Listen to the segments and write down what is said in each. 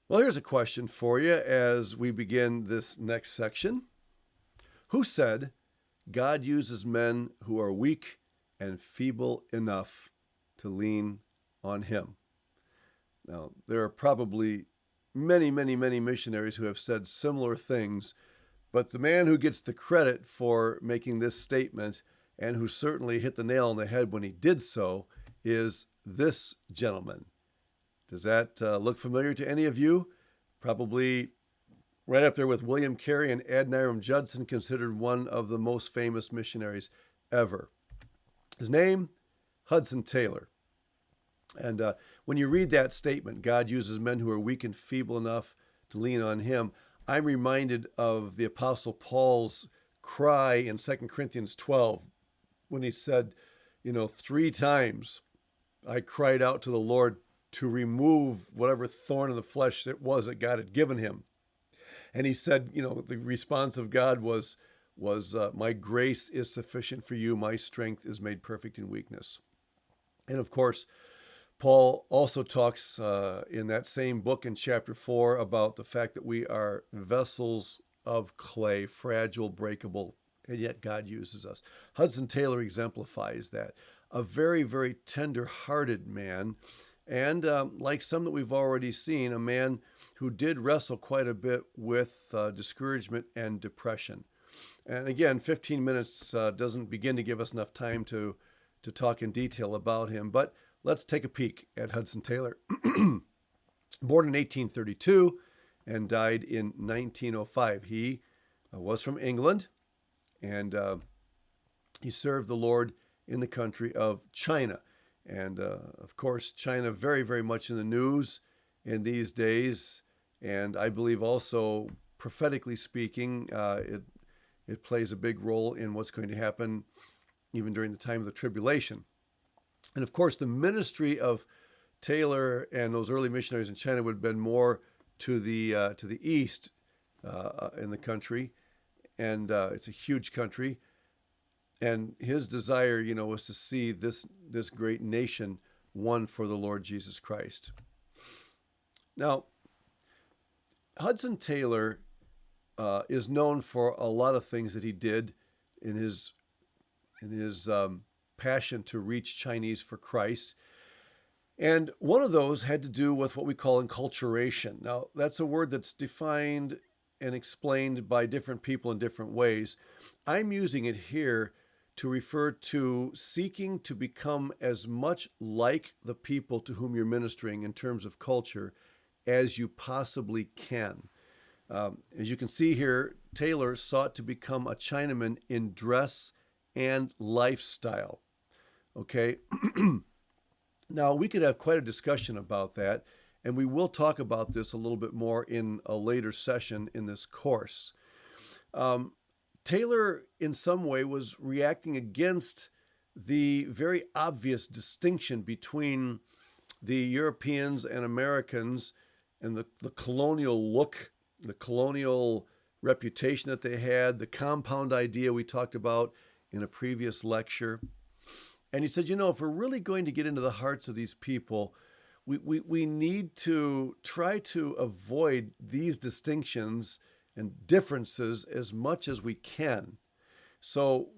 Well, here's a question for you as we begin this next section. Who said God uses men who are weak and feeble enough to lean on him? Now, there are probably many missionaries who have said similar things, but the man who gets the credit for making this statement and who certainly hit the nail on the head when he did so is this gentleman. Does that look familiar to any of you? Probably right up there with William Carey and Adoniram Judson, considered one of the most famous missionaries ever. His name, Hudson Taylor. And when you read that statement, God uses men who are weak and feeble enough to lean on him, I'm reminded of the Apostle Paul's cry in 2 Corinthians 12 when he said, 3 times I cried out to the Lord to remove whatever thorn in the flesh it was that God had given him. And he said, the response of God was my grace is sufficient for you. My strength is made perfect in weakness. And of course, Paul also talks in that same book in chapter 4 about the fact that we are vessels of clay, fragile, breakable, and yet God uses us. Hudson Taylor exemplifies that. A very tender-hearted man, and like some that we've already seen, a man who did wrestle quite a bit with discouragement and depression. And again, 15 minutes doesn't begin to give us enough time to talk in detail about him, but let's take a peek at Hudson Taylor. Born in 1832 and died in 1905. He was from England, and he served the Lord in the country of China. And of course, China very much in the news in these days. And I believe also, prophetically speaking, it plays a big role in what's going to happen even during the time of the tribulation. And of course, the ministry of Taylor and those early missionaries in China would have been more to the east in the country, and it's a huge country. And his desire, was to see this great nation won for the Lord Jesus Christ. Now, Hudson Taylor is known for a lot of things that he did in his passion to reach Chinese for Christ. And one of those had to do with what we call enculturation. Now, that's a word that's defined and explained by different people in different ways. I'm using it here to refer to seeking to become as much like the people to whom you're ministering in terms of culture as you possibly can. As you can see here, Taylor sought to become a Chinaman in dress and lifestyle. Okay? Now, we could have quite a discussion about that, and we will talk about this a little bit more in a later session in this course. Taylor, in some way, was reacting against the very obvious distinction between the Europeans and Americans and the colonial look, the colonial reputation that they had, the compound idea we talked about in a previous lecture. And he said, if we're really going to get into the hearts of these people, we need to try to avoid these distinctions and differences as much as we can. So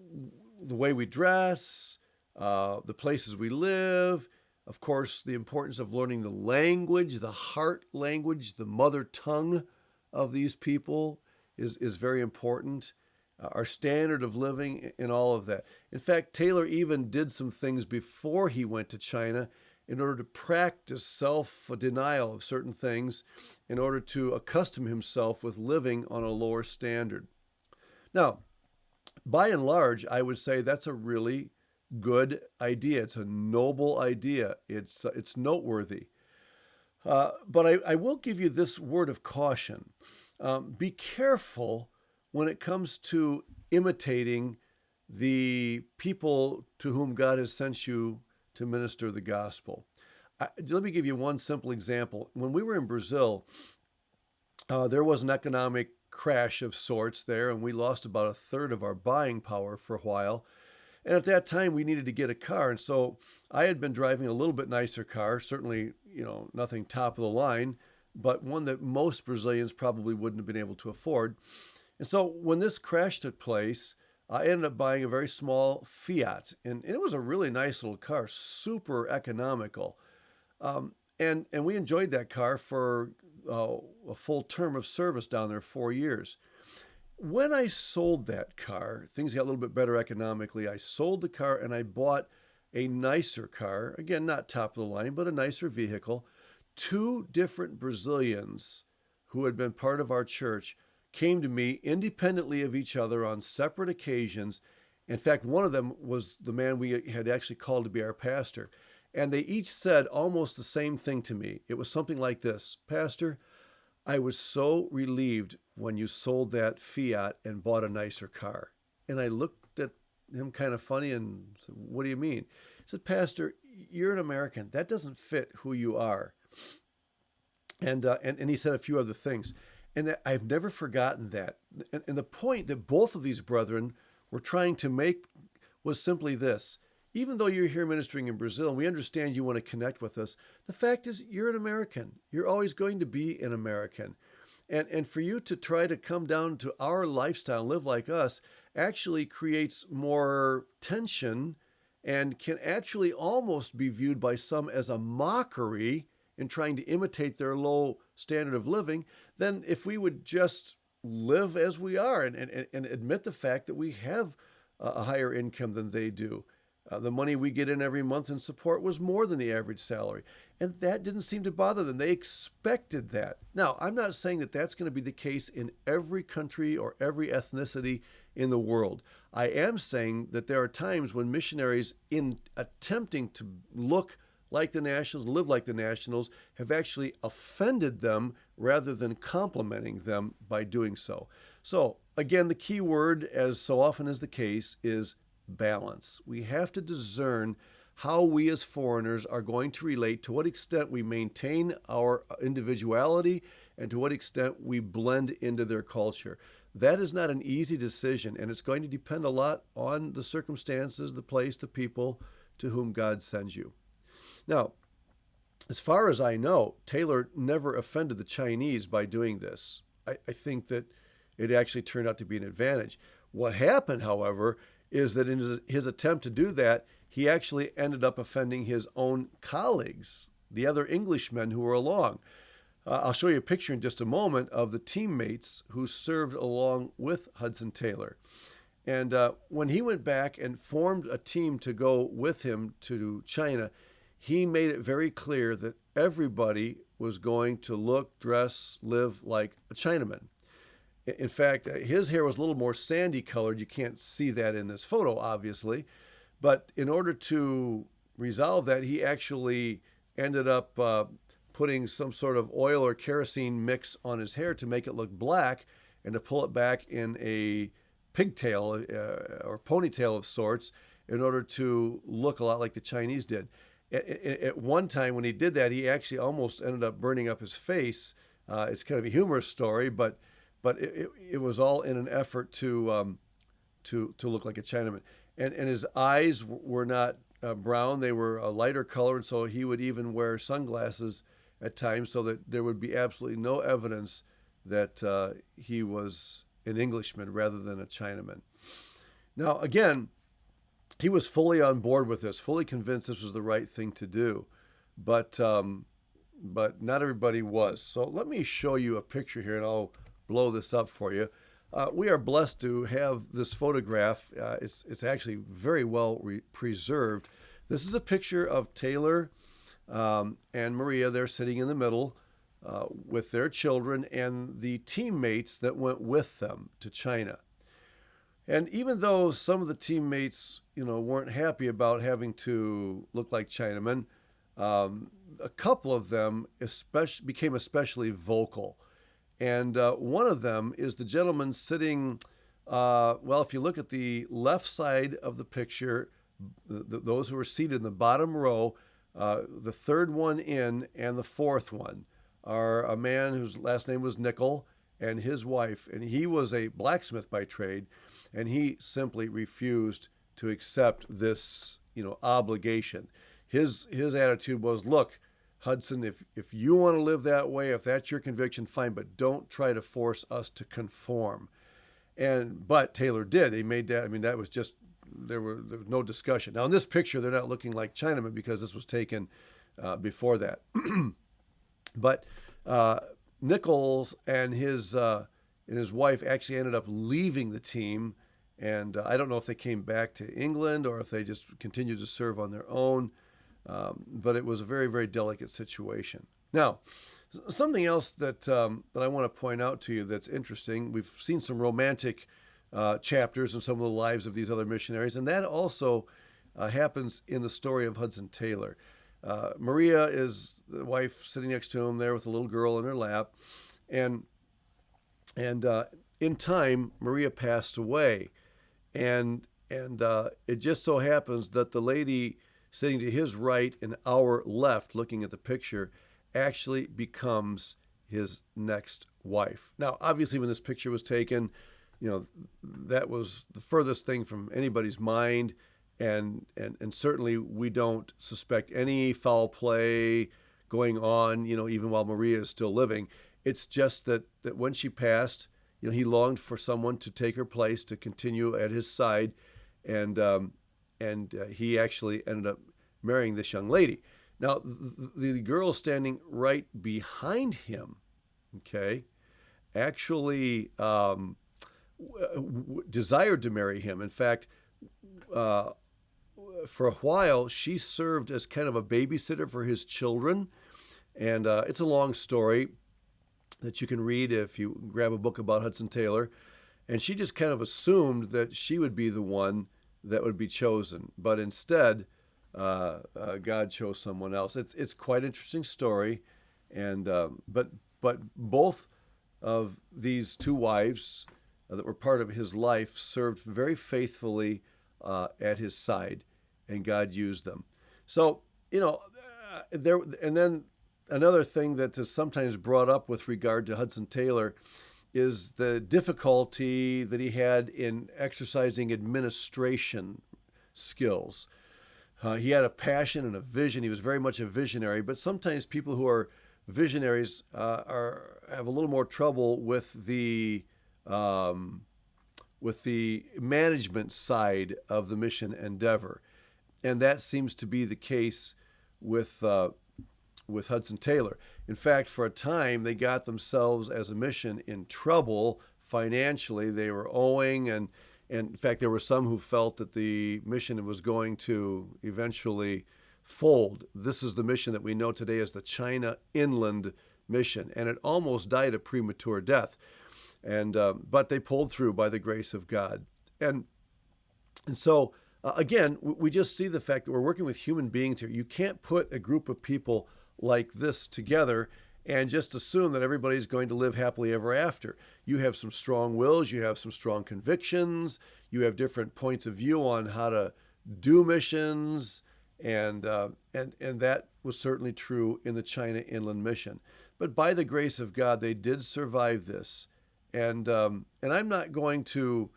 the way we dress, the places we live, of course, the importance of learning the language, the heart language, the mother tongue of these people is very important. Our standard of living and all of that. In fact, Taylor even did some things before he went to China in order to practice self-denial of certain things in order to accustom himself with living on a lower standard. Now, by and large, I would say that's a really good idea. It's a noble idea. It's noteworthy. But I will give you this word of caution. Be careful when it comes to imitating the people to whom God has sent you to minister the gospel. Let me give you one simple example. When we were in Brazil, there was an economic crash of sorts there, and we lost about a third of our buying power for a while. And at that time, we needed to get a car. And so I had been driving a little bit nicer car, certainly, nothing top of the line, but one that most Brazilians probably wouldn't have been able to afford. And so when this crash took place, I ended up buying a very small Fiat, and it was a really nice little car, super economical. And we enjoyed that car for a full term of service down there, 4 years. When I sold that car, things got a little bit better economically. I sold the car and I bought a nicer car. Again, not top of the line, but a nicer vehicle. Two different Brazilians who had been part of our church came to me independently of each other on separate occasions. In fact, one of them was the man we had actually called to be our pastor. And they each said almost the same thing to me. It was something like this: Pastor, I was so relieved when you sold that Fiat and bought a nicer car. And I looked at him kind of funny and said, what do you mean? He said, Pastor, you're an American. That doesn't fit who you are. And he said a few other things. And I've never forgotten that. And the point that both of these brethren were trying to make was simply this: even though you're here ministering in Brazil and we understand you want to connect with us, the fact is you're an American. You're always going to be an American. And for you to try to come down to our lifestyle, live like us, actually creates more tension and can actually almost be viewed by some as a mockery in trying to imitate their low standard of living, than if we would just live as we are and admit the fact that we have a higher income than they do. The money we get in every month in support was more than the average salary. And that didn't seem to bother them. They expected that. Now, I'm not saying that that's going to be the case in every country or every ethnicity in the world. I am saying that there are times when missionaries, in attempting to look like the nationals, live like the nationals, have actually offended them rather than complimenting them by doing so. So, again, the key word, as so often is the case, is balance. We have to discern how we as foreigners are going to relate, to what extent we maintain our individuality, and to what extent we blend into their culture. That is not an easy decision, and it's going to depend a lot on the circumstances, the place, the people to whom God sends you. Now, as far as I know, Taylor never offended the Chinese by doing this. I think that it actually turned out to be an advantage. What happened, however, is that in his attempt to do that, he actually ended up offending his own colleagues, the other Englishmen who were along. I'll show you a picture in just a moment of the teammates who served along with Hudson Taylor. And when he went back and formed a team to go with him to China, he made it very clear that everybody was going to look, dress, live like a Chinaman. In fact, his hair was a little more sandy colored. You can't see that in this photo, obviously. But in order to resolve that, he actually ended up putting some sort of oil or kerosene mix on his hair to make it look black and to pull it back in a pigtail or ponytail of sorts in order to look a lot like the Chinese did. At one time when he did that, he actually almost ended up burning up his face. It's kind of a humorous story, but it was all in an effort to look like a Chinaman. And his eyes were not brown; they were a lighter color, and so he would even wear sunglasses at times, so that there would be absolutely no evidence that he was an Englishman rather than a Chinaman. Now, again, he was fully on board with this, fully convinced this was the right thing to do, but not everybody was. So let me show you a picture here, and I'll blow this up for you. We are blessed to have this photograph. It's actually very well preserved. This is a picture of Taylor and Maria. They're sitting in the middle with their children and the teammates that went with them to China. And even though some of the teammates, weren't happy about having to look like Chinamen, a couple of them became especially vocal. And one of them is the gentleman sitting, if you look at the left side of the picture, those who are seated in the bottom row, the third one in and the fourth one are a man whose last name was Nickel and his wife. And he was a blacksmith by trade, and he simply refused to accept this, obligation. His attitude was, look, Hudson, if you want to live that way, if that's your conviction, fine, but don't try to force us to conform. But Taylor did. He made that. I mean, that was just there was no discussion. Now in this picture, they're not looking like Chinamen because this was taken before that. But Nichols and his wife actually ended up leaving the team, and I don't know if they came back to England or if they just continued to serve on their own. But it was a very, very delicate situation. Now, something else that I want to point out to you that's interesting. We've seen some romantic chapters in some of the lives of these other missionaries, and that also happens in the story of Hudson Taylor. Maria is the wife sitting next to him there with a little girl in her lap, and in time Maria passed away, and it just so happens that the lady sitting to his right and our left, looking at the picture, actually becomes his next wife. Now, obviously, when this picture was taken, that was the furthest thing from anybody's mind. And certainly we don't suspect any foul play going on, even while Maria is still living. It's just that when she passed, he longed for someone to take her place, to continue at his side, and he actually ended up marrying this young lady. Now, the girl standing right behind him, okay, actually desired to marry him. In fact, for a while, she served as kind of a babysitter for his children. And it's a long story that you can read if you grab a book about Hudson Taylor. And she just kind of assumed that she would be the one that would be chosen. But instead, God chose someone else. It's quite an interesting story. And but both of these two wives that were part of his life served very faithfully at his side, and God used them. So, there, and then another thing that is sometimes brought up with regard to Hudson Taylor is the difficulty that he had in exercising administration skills. He had a passion and a vision. He was very much a visionary, but sometimes people who are visionaries have a little more trouble with the management side of the mission endeavor. And that seems to be the case with Hudson Taylor. In fact, for a time, they got themselves as a mission in trouble financially. They were owing, and in fact, there were some who felt that the mission was going to eventually fold. This is the mission that we know today as the China Inland Mission, and it almost died a premature death. And but they pulled through by the grace of God. And so, again, we just see the fact that we're working with human beings here. You can't put a group of people like this together and just assume that everybody's going to live happily ever after. You have some strong wills, you have some strong convictions, you have different points of view on how to do missions, and that was certainly true in the China Inland Mission. But by the grace of God, they did survive this. And I'm not going to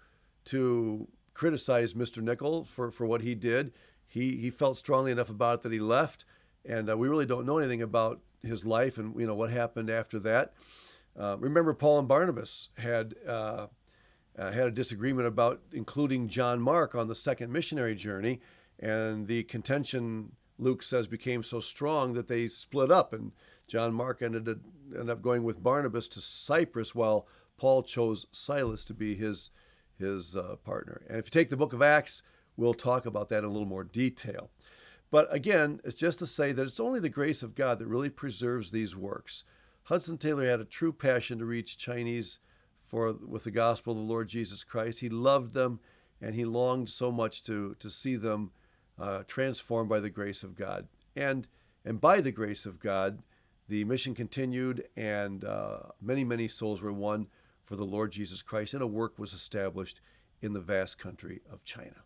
criticize Mr. Nichols for what he did. He felt strongly enough about it that he left, and we really don't know anything about his life and what happened after that. Remember, Paul and Barnabas had a disagreement about including John Mark on the second missionary journey, and the contention, Luke says, became so strong that they split up, and John Mark ended up going with Barnabas to Cyprus, while Paul chose Silas to be his partner. And if you take the book of Acts, we'll talk about that in a little more detail. But again, it's just to say that it's only the grace of God that really preserves these works. Hudson Taylor had a true passion to reach Chinese with the gospel of the Lord Jesus Christ. He loved them, and he longed so much to see them transformed by the grace of God. And by the grace of God, the mission continued, and many, many souls were won for the Lord Jesus Christ, and a work was established in the vast country of China.